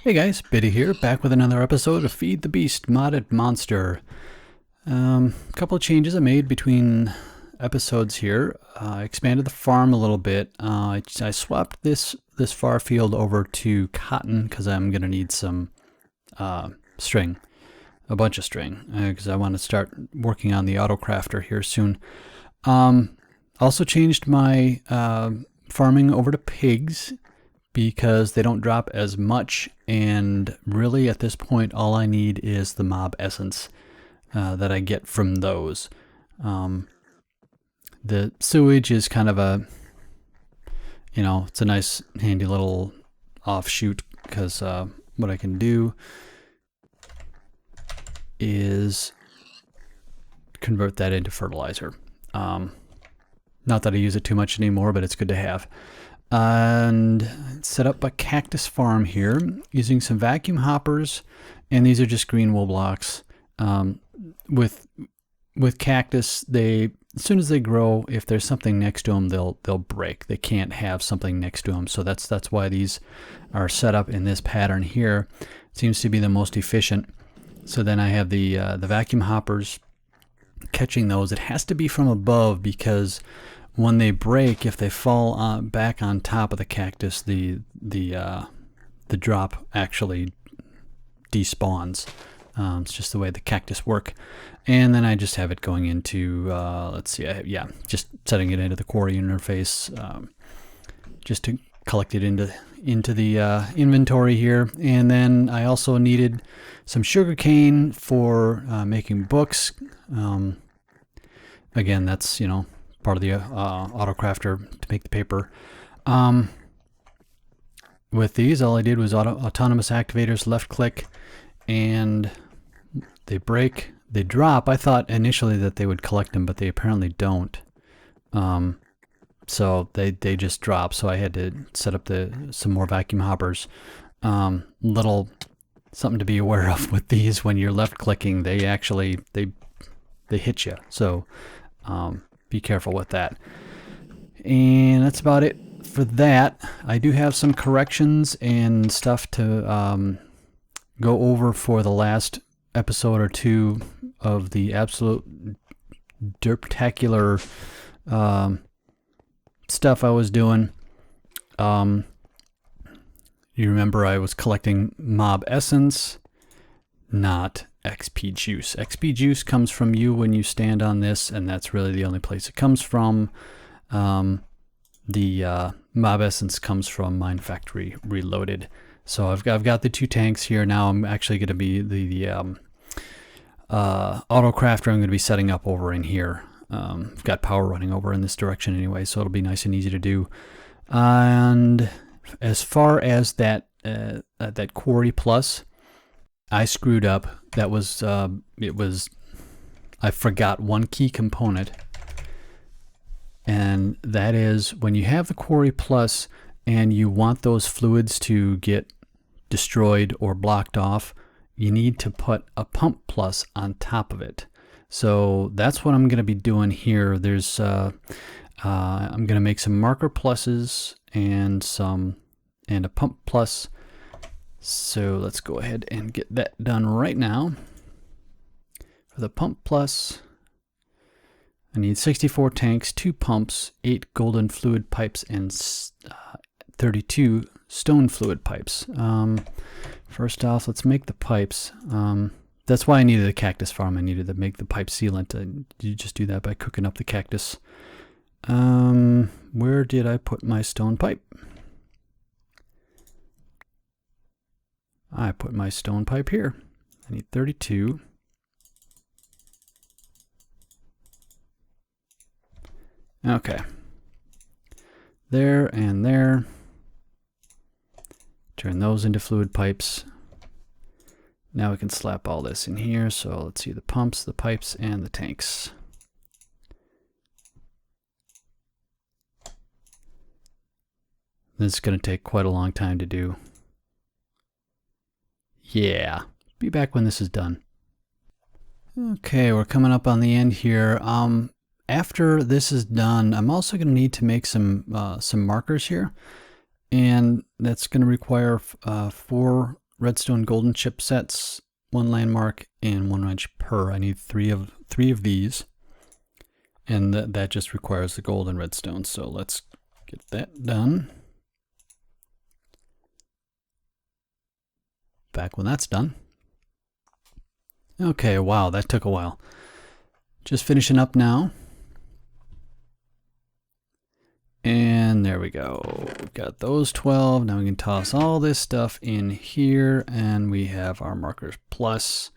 Hey guys, Biddy here, back with another episode of Feed the Beast Modded Monster. A couple of changes I made between episodes here. I expanded the farm a little bit. I swapped this far field over to cotton because I'm going to need some string, a bunch of string, because I want to start working on the auto crafter here soon. Also changed my farming over to pigs, because they don't drop as much, and really at this point all I need is the mob essence that I get from those. The sewage is kind of a, it's a nice handy little offshoot, because what I can do is convert that into fertilizer. Not that I use it too much anymore, but it's good to have. And set up a cactus farm here using some vacuum hoppers, and these are just green wool blocks. With cactus, as soon as they grow, if there's something next to them, they'll break. They can't have something next to them, so that's why these are set up in this pattern here. It seems to be the most efficient. So then I have the vacuum hoppers catching those. It has to be from above, because when they break, if they fall back on top of the cactus, the drop actually despawns. It's just the way the cactus work. And then I just have it going into, let's see, just setting it into the Quarry interface, just to collect it into the inventory here. And then I also needed some sugarcane for making books. Again, that's, part of the auto crafter to make the paper. With these, all I did was autonomous activators, left click, and they break, they drop. I thought initially that they would collect them, but they apparently don't. So they just drop. So I had to set up some more vacuum hoppers. Little something to be aware of with these: when you're left clicking, they actually they hit you. So be careful with that. And that's about it for that. I do have some corrections and stuff to go over for the last episode or two of the absolute derptacular stuff I was doing. You remember I was collecting mob essence, not XP juice. XP juice comes from you when you stand on this, and that's really the only place it comes from. The mob essence comes from Mine Factory Reloaded. So I've got the two tanks here now. I'm actually going to be the auto crafter. I'm going to be setting up over in here. I've got power running over in this direction anyway, so it'll be nice and easy to do. And as far as that Quarry Plus, I screwed up. That was, I forgot one key component, and that is when you have the Quarry Plus and you want those fluids to get destroyed or blocked off, you need to put a Pump Plus on top of it. So that's what I'm going to be doing here. There's, I'm going to make some marker pluses and a Pump Plus. So let's go ahead and get that done right now. For the Pump Plus, I need 64 tanks, 2 pumps, 8 golden fluid pipes, and 32 stone fluid pipes. First off, let's make the pipes. That's why I needed a cactus farm. I needed to make the pipe sealant. You just do that by cooking up the cactus. Where did I put my stone pipe? I put my stone pipe here. I need 32. Okay. There and there. Turn those into fluid pipes. Now we can slap all this in here. So let's see the pumps, the pipes, and the tanks. This is going to take quite a long time to do. Yeah, be back when this is done. Okay, we're coming up on the end here. After this is done, I'm also going to need to make some markers here, and that's going to require 4 redstone golden chip sets, 1 landmark, and 1 wrench per. I need three of these, and that just requires the gold and redstone. So let's get that done. Back when that's done. Okay, wow, that took a while. Just finishing up now. And there we go. We've got those 12. Now we can toss all this stuff in here, and we have our markers plus.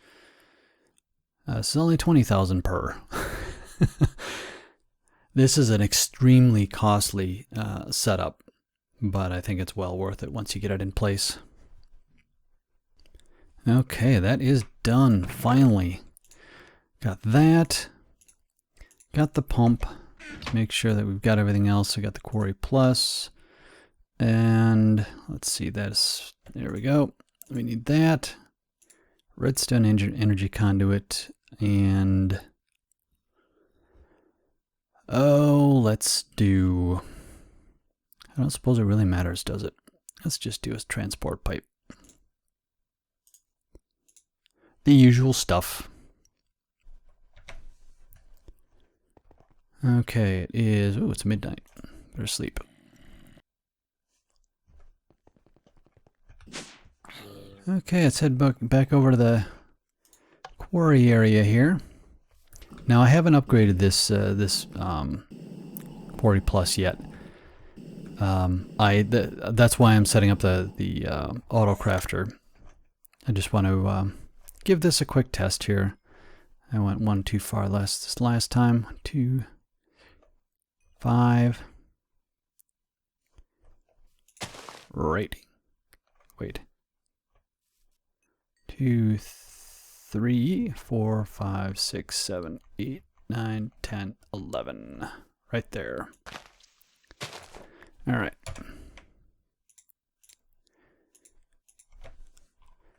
This is only 20,000 per. This is an extremely costly setup, but I think it's well worth it once you get it in place. Okay, that is done, finally. Got that. Got the pump. Make sure that we've got everything else. I got the Quarry Plus. And let's see, there we go. We need that. Redstone energy conduit. And let's do, I don't suppose it really matters, does it? Let's just do a transport pipe. The usual stuff. Okay, it is, oh, it's midnight. Better sleep. Okay, let's head back over to the quarry area here. Now I haven't upgraded this Quarry Plus yet. That's why I'm setting up the auto crafter. I just want to give this a quick test here. I went one too far this last time. 2, 5. Right. Wait. 2, 3, 4, 5, 6, 7, 8, 9, 10, 11. Right there. All right.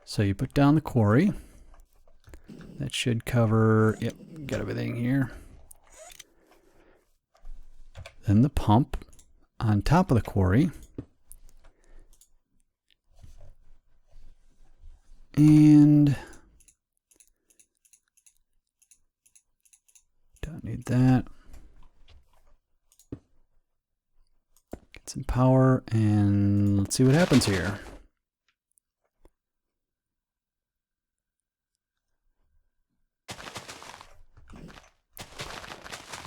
So you put down the quarry. That should cover, yep, got everything here. Then the pump on top of the quarry. And don't need that. Get some power and let's see what happens here.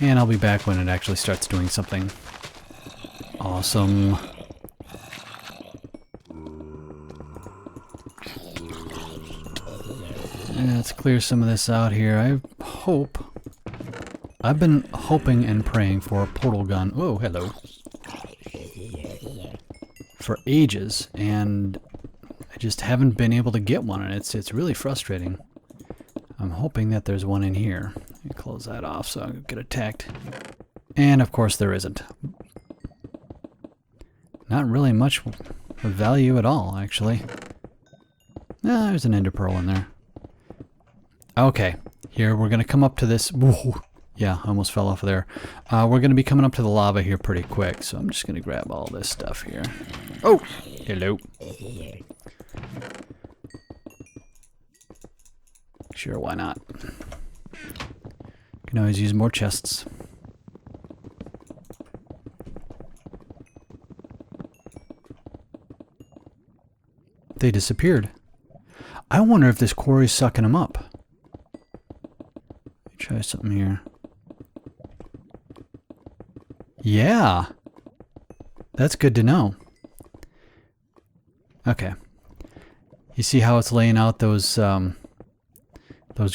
And I'll be back when it actually starts doing something awesome. Let's clear some of this out here. I've been hoping and praying for a portal gun. Oh, hello. For ages, and I just haven't been able to get one, and it's really frustrating. I'm hoping that there's one in here. Let me close that off so I don't get attacked. And of course there isn't. Not really much of value at all, actually. Ah, there's an ender pearl in there. Okay, here we're gonna come up to this. Whoa, yeah, I almost fell off of there. We're gonna be coming up to the lava here pretty quick, so I'm just gonna grab all this stuff here. Oh, hello. Sure, why not? Can always use more chests. They disappeared. I wonder if this quarry's sucking them up. Let me try something here. Yeah. That's good to know. Okay. You see how it's laying out those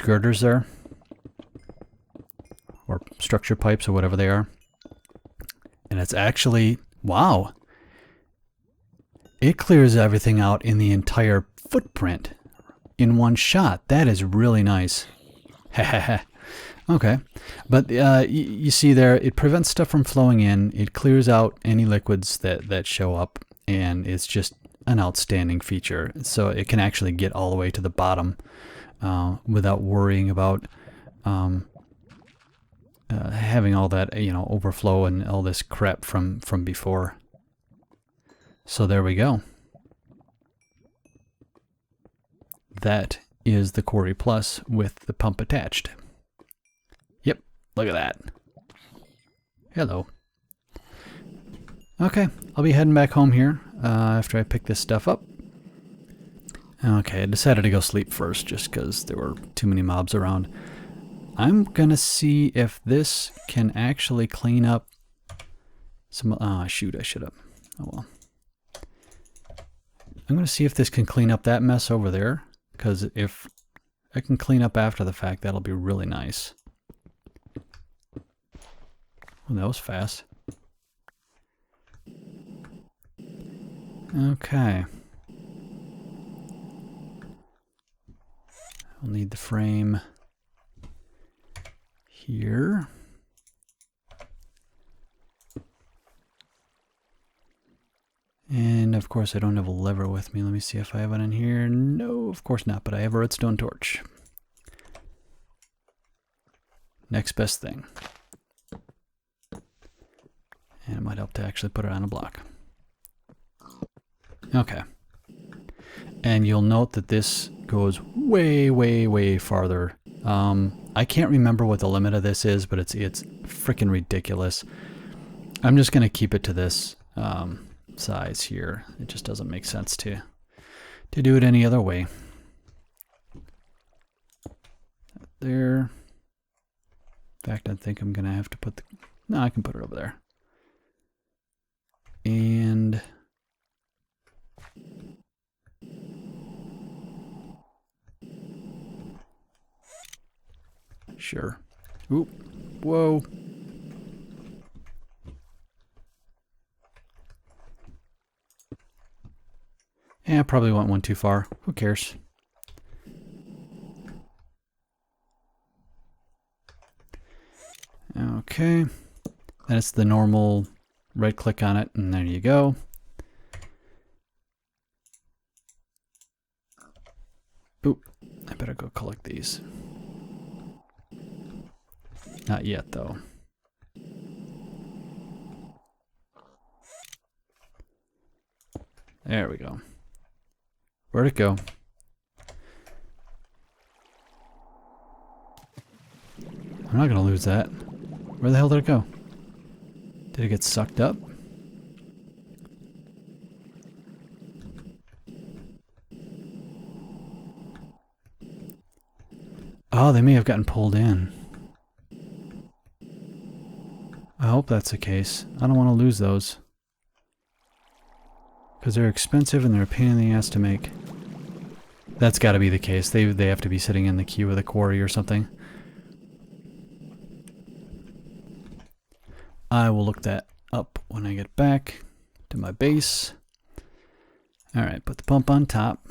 girders there? Or structure pipes or whatever they are. And it's actually, wow. It clears everything out in the entire footprint in one shot. That is really nice. Okay. But you see there, it prevents stuff from flowing in. It clears out any liquids that show up. And it's just an outstanding feature. So it can actually get all the way to the bottom without worrying about having all that, overflow and all this crap from before. So there we go. that is the Quarry Plus with the pump attached. Yep, look at that. Hello. Okay, I'll be heading back home here after I pick this stuff up. Okay, I decided to go sleep first just because there were too many mobs around. I'm gonna see if this can actually clean up some... shoot, I should have... Oh well. I'm gonna see if this can clean up that mess over there, because if I can clean up after the fact, that'll be really nice. Well, that was fast. Okay. I'll need the frame here. And of course I don't have a lever with me. Let me see if I have it in here. No, of course not, but I have a redstone torch. Next best thing. And it might help to actually put it on a block. Okay. And you'll note that this goes way, way, way farther. I can't remember what the limit of this is, but it's freaking ridiculous. I'm just going to keep it to this size here. It just doesn't make sense to do it any other way. There. In fact, I think I'm going to have to put the... No, I can put it over there. And... Sure. Oop. Whoa. Yeah, probably went one too far. Who cares? Okay. Then it's the normal right click on it, and there you go. Oop. I better go collect these. Not yet, though. There we go. Where'd it go? I'm not gonna lose that. Where the hell did it go? Did it get sucked up? Oh, they may have gotten pulled in. I hope that's the case. I don't want to lose those. Because they're expensive and they're a pain in the ass to make. That's got to be the case. They have to be sitting in the queue of the quarry or something. I will look that up when I get back to my base. Alright, put the pump on top.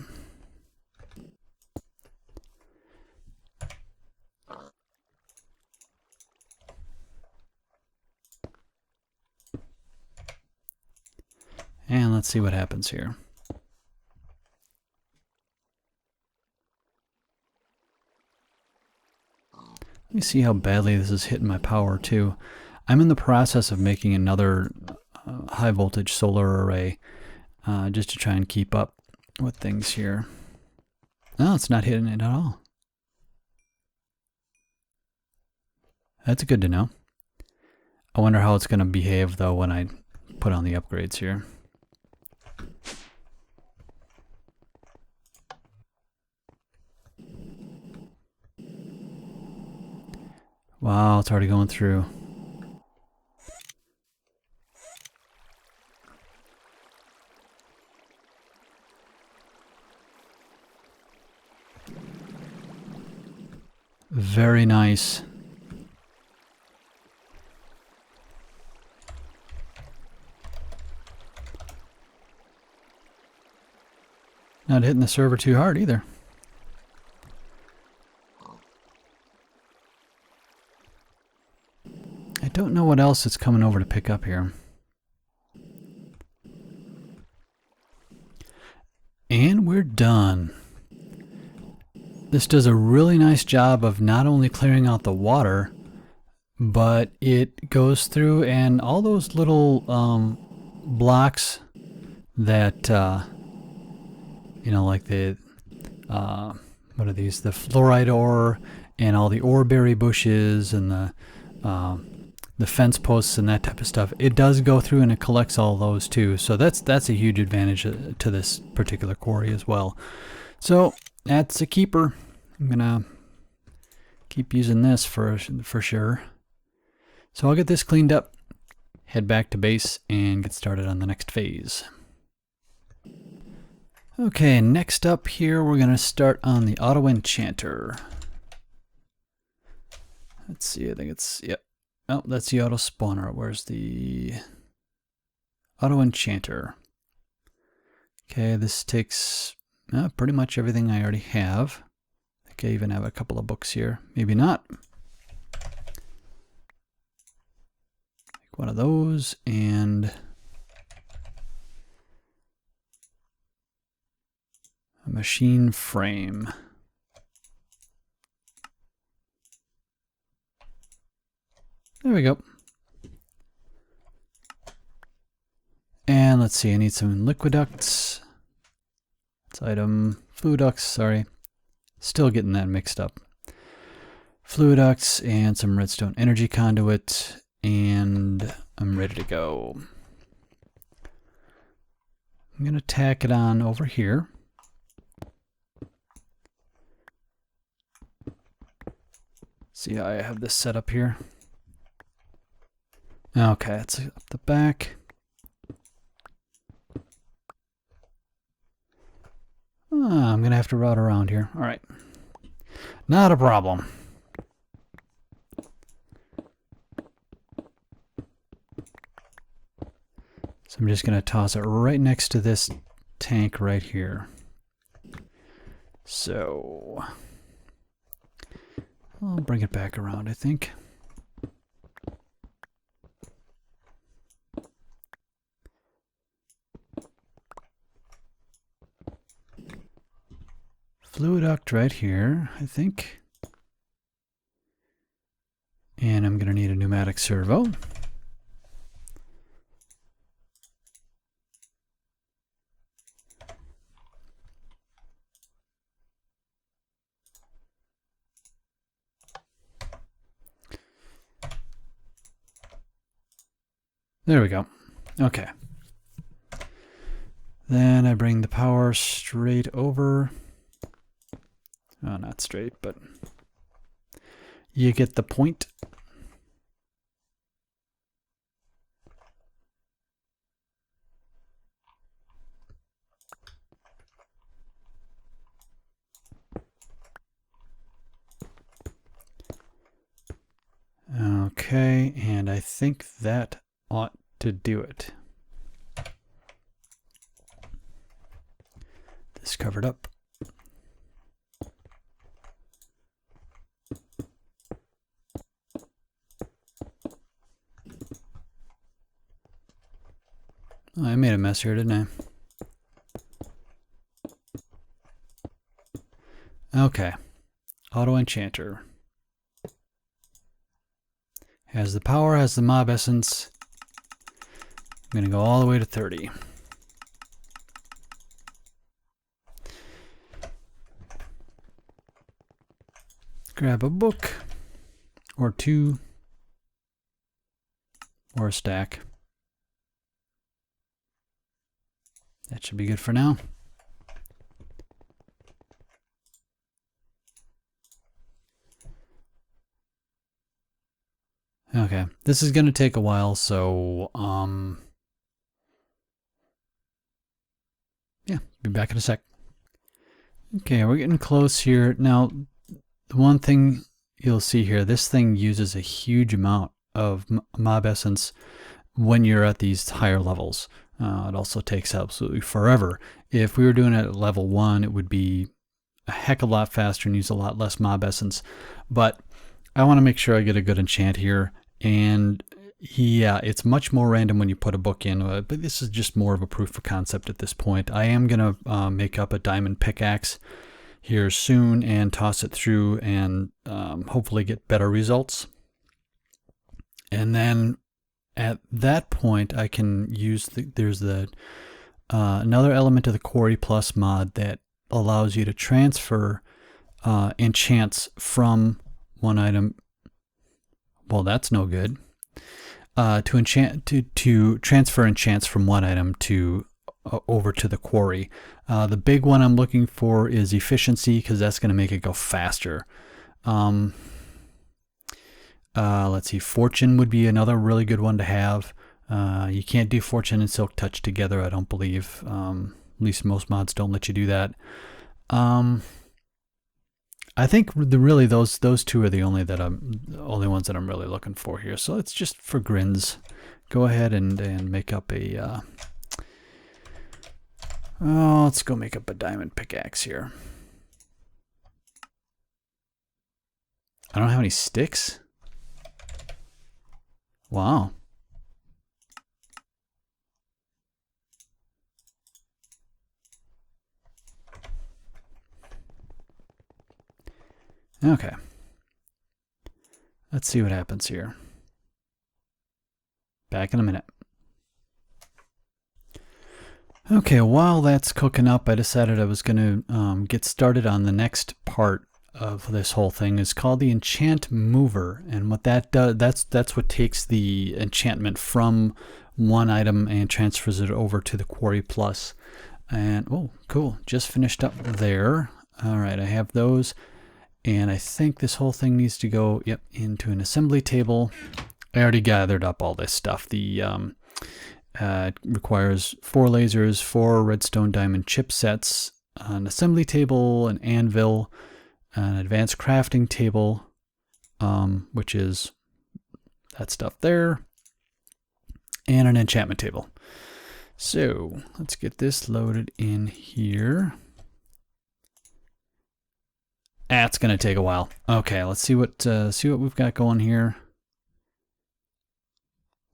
And let's see what happens here. Let me see how badly this is hitting my power too. I'm in the process of making another high voltage solar array just to try and keep up with things here. No, it's not hitting it at all. That's good to know. I wonder how it's going to behave though when I put on the upgrades here. Wow, it's already going through. Very nice. Not hitting the server too hard either. I don't know what else it's coming over to pick up here. And we're done. This does a really nice job of not only clearing out the water, but it goes through and all those little blocks that, you know, like the what are these? The fluorite ore and all the oreberry bushes and the fence posts and that type of stuff. It does go through and it collects all those too. So that's a huge advantage to this particular quarry as well. So that's a keeper. I'm gonna keep using this for sure. So I'll get this cleaned up, head back to base, and get started on the next phase. Okay, next up here we're gonna start on the auto enchanter. Let's see, I think it's, yep. Oh, that's the auto spawner. Where's the auto enchanter? Okay, this takes pretty much everything I already have. I think I even have a couple of books here. Maybe not. Take one of those and a machine frame. There we go. And let's see, I need some liquiducts. It's item fluiducts, sorry. Still getting that mixed up. Fluiducts and some redstone energy conduit, and I'm ready to go. I'm gonna tack it on over here. See how I have this set up here. Okay, it's up the back. I'm gonna have to route around here. All right, not a problem. So I'm just gonna toss it right next to this tank right here. So I'll bring it back around, I think. Fluiduct right here, I think. And I'm going to need a pneumatic servo. There we go. Okay. Then I bring the power straight over. Oh, not straight, but you get the point. Okay, and I think that ought to do it. This covered up. Oh, I made a mess here, didn't I? Okay. Auto Enchanter. Has the power, has the mob essence. I'm going to go all the way to 30. Grab a book, or two, or a stack. That should be good for now. Okay, this is going to take a while, so yeah, be back in a sec. Okay, we're getting close here. Now, the one thing you'll see here, this thing uses a huge amount of mob essence when you're at these higher levels. It also takes absolutely forever. If we were doing it at level 1, it would be a heck of a lot faster and use a lot less mob essence. But I want to make sure I get a good enchant here. And yeah, it's much more random when you put a book in, but this is just more of a proof of concept at this point. I am going to make up a diamond pickaxe here soon and toss it through and hopefully get better results. And then at that point, I can use there's another element of the Quarry Plus mod that allows you to transfer enchants from one item. Well, that's no good. To transfer enchants from one item to over to the quarry. The big one I'm looking for is efficiency, because that's going to make it go faster. Let's see, fortune would be another really good one to have. You can't do fortune and silk touch together, I don't believe. At least most mods don't let you do that. I think really those two are the only ones that I'm really looking for here. So let's just, for grins, go ahead and make up a let's go make up a diamond pickaxe here. I don't have any sticks. Wow. Okay. Let's see what happens here. Back in a minute. Okay, while that's cooking up, I decided I was going to get started on the next part of this whole thing. It's called the Enchant Mover, and what that does, that's what takes the enchantment from one item and transfers it over to the Quarry Plus. And oh, cool, just finished up there. All right, I have those. And I think this whole thing needs to go, yep, into an assembly table. I already gathered up all this stuff. The it requires 4 lasers, 4 redstone diamond chipsets, an assembly table, an anvil, an advanced crafting table, which is that stuff there, and an enchantment table. So let's get this loaded in here. That's going to take a while. Okay, let's see what we've got going here.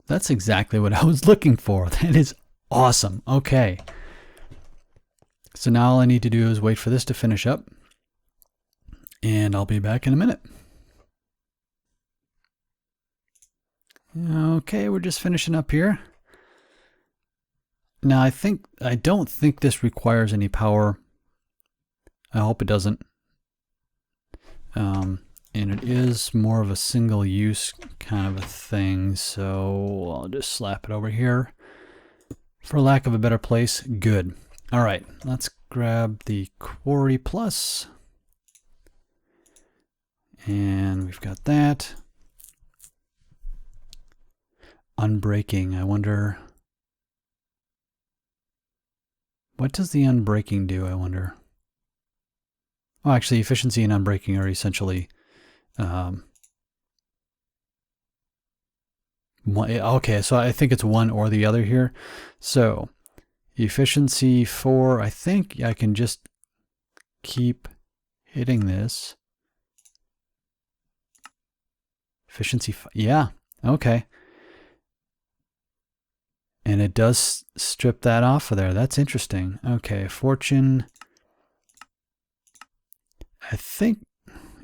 That's exactly what I was looking for. That is awesome. Okay. So now all I need to do is wait for this to finish up, and I'll be back in a minute. Okay, we're just finishing up here. Now I don't think this requires any power. I hope it doesn't. And it is more of a single use kind of a thing, so I'll just slap it over here for lack of a better place. Good. All right, let's grab the Quarry Plus, and we've got that. Unbreaking, I wonder, what does the unbreaking do, I wonder? Oh, actually, efficiency and unbreaking are essentially okay, so I think it's one or the other here. So efficiency 4, I think I can just keep hitting this. Efficiency 5, yeah, okay. And it does strip that off of there. That's interesting. Okay, fortune. I think,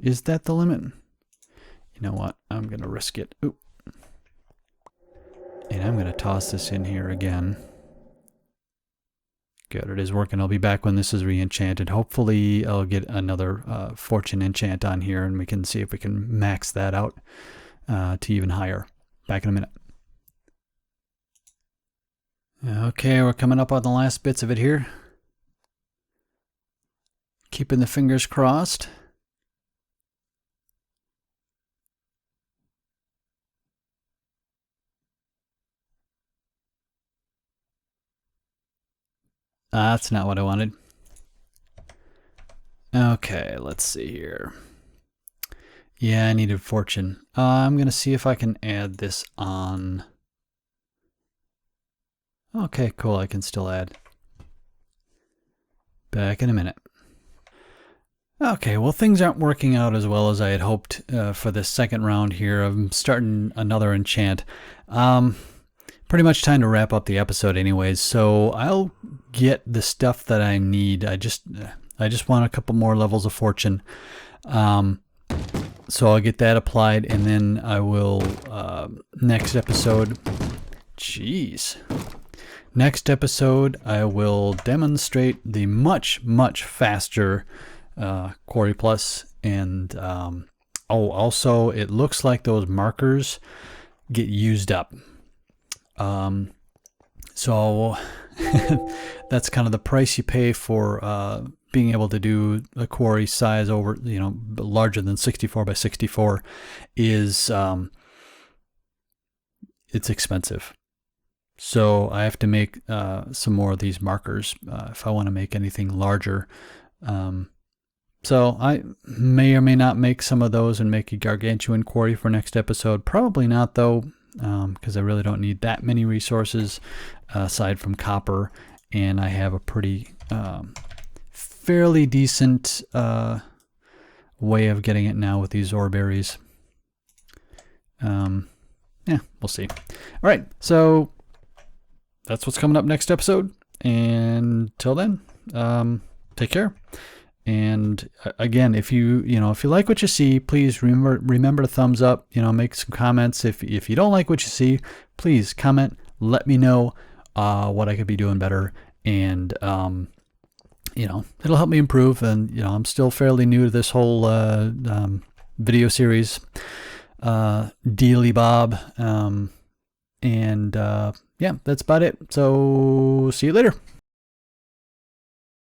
is that the limit? You know what? I'm going to risk it. Ooh. And I'm going to toss this in here again. Good, it is working. I'll be back when this is re-enchanted. Hopefully I'll get another fortune enchant on here, and we can see if we can max that out to even higher. Back in a minute. Okay, we're coming up on the last bits of it here. Keeping the fingers crossed. That's not what I wanted. Okay, let's see here. Yeah, I needed fortune. I'm going to see if I can add this on. Okay, cool. I can still add. Back in a minute. Okay, well, things aren't working out as well as I had hoped for this second round here. I'm starting another enchant. Pretty much time to wrap up the episode anyways, so I'll get the stuff that I need. I just want a couple more levels of fortune. So I'll get that applied, and then I will, next episode, jeez. Next episode, I will demonstrate the much faster Quarry Plus, and also it looks like those markers get used up. So that's kind of the price you pay for being able to do a quarry size over, larger than 64 by 64 is it's expensive. So I have to make some more of these markers if I want to make anything larger. So I may or may not make some of those and make a gargantuan quarry for next episode. Probably not, though, because I really don't need that many resources aside from copper, and I have a pretty fairly decent way of getting it now with these ore berries. Yeah, we'll see. All right, so that's what's coming up next episode. And till then, take care. And again, if you like what you see, please remember to thumbs up. Make some comments. If you don't like what you see, please comment. Let me know what I could be doing better, and it'll help me improve. And I'm still fairly new to this whole video series dealy bob. And yeah, that's about it. So see you later.